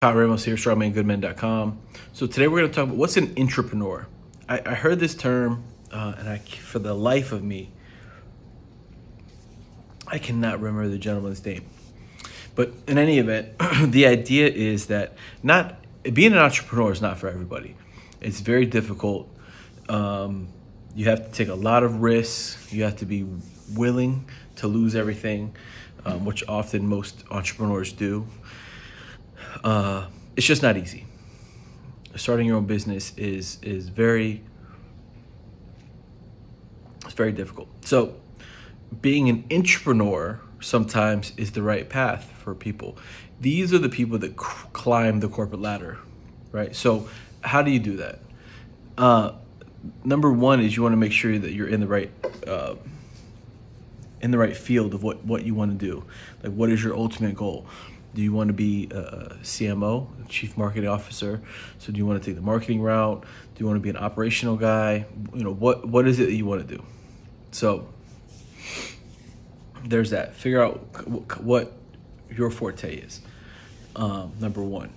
Pat Ramos here, strongmangoodmen.com. So today we're going to talk about what's an intrapreneur. I heard this term, and for the life of me, I cannot remember the gentleman's name. But in any event, the idea is that being an entrepreneur is not for everybody. It's very difficult. You have to take a lot of risks. You have to be willing to lose everything, which often most entrepreneurs do. It's just not easy. Starting your own business is very difficult. So being an intrapreneur sometimes is the right path for people. These are the people that climb the corporate ladder, right? So how do you do that? Number one is you want to make sure that you're in the right field of what you want to do. Like, what is your ultimate goal? Do you want to be a CMO, Chief Marketing Officer? So do you want to take the marketing route? Do you want to be an operational guy? You know, what is it that you want to do? So there's that. Figure out what your forte is, number one.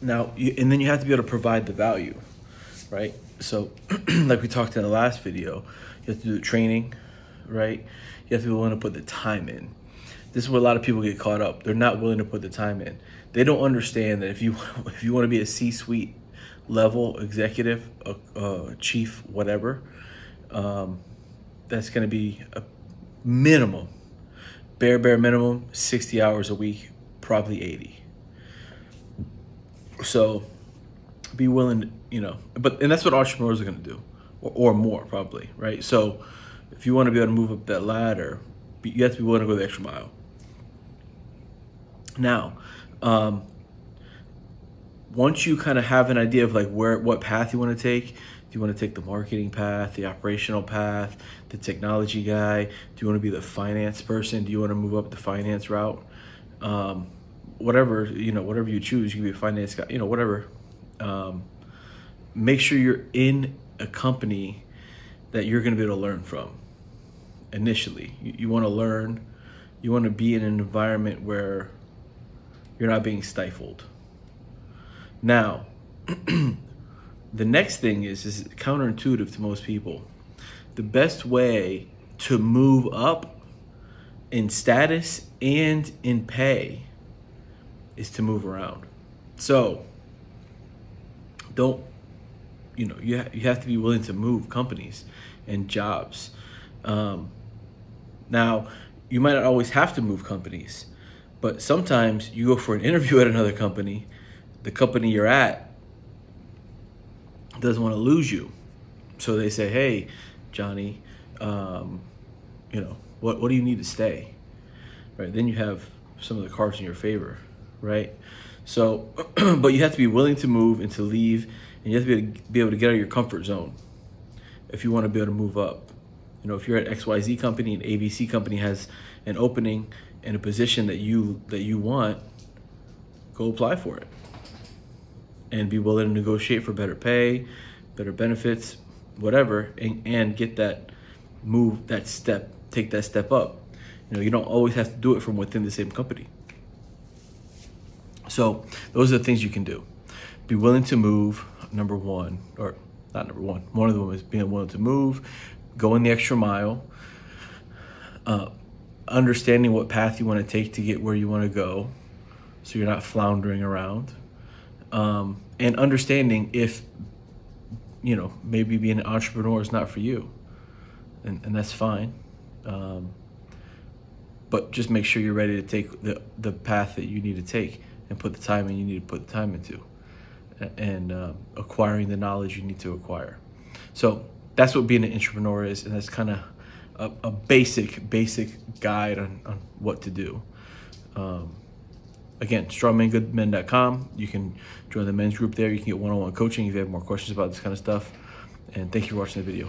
Now, and then you have to be able to provide the value, right? So like we talked in the last video, you have to do the training, right? You have to be willing to put the time in. This is where a lot of people get caught up. They're not willing to put the time in. They don't understand that if you want to be a C-suite level executive, chief, whatever, that's going to be a minimum, bare minimum, 60 hours a week, probably 80. So be willing, and that's what entrepreneurs are going to do, or more probably, right? So if you want to be able to move up that ladder, you have to be willing to go the extra mile. Now, once you kind of have an idea of like what path you want to take, do you want to take the marketing path, the operational path, the technology guy? Do you want to be the finance person? Do you want to move up the finance route? Whatever you choose, you can be a finance guy, whatever. Make sure you're in a company that you're going to be able to learn from initially. You want to learn, you want to be in an environment where you're not being stifled. Now, the next thing is counterintuitive to most people. The best way to move up in status and in pay is to move around. So you have to be willing to move companies and jobs. Now, you might not always have to move companies, but sometimes you go for an interview at another company, the company you're at doesn't want to lose you. So they say, hey, Johnny, what do you need to stay? Right? Then you have some of the cards in your favor, right? So, but you have to be willing to move and to leave, and you have to be able to get out of your comfort zone if you want to be able to move up. If you're at XYZ company and ABC company has an opening and a position that you want, go apply for it and be willing to negotiate for better pay, better benefits, whatever, and get that take that step up. You don't always have to do it from within the same company. So those are the things you can do. Be willing to move, number one, or not number one. One of them is being willing to move, going the extra mile, understanding what path you want to take to get where you want to go, so you're not floundering around, and understanding if, maybe being an entrepreneur is not for you, and that's fine. But just make sure you're ready to take the path that you need to take and put the time in you need to put the time into, and acquiring the knowledge you need to acquire. So that's what being an intrapreneur is, and that's kind of a basic guide on what to do. Again, strongmangoodmen.com. You can join the men's group there. You can get one-on-one coaching if you have more questions about this kind of stuff. And thank you for watching the video.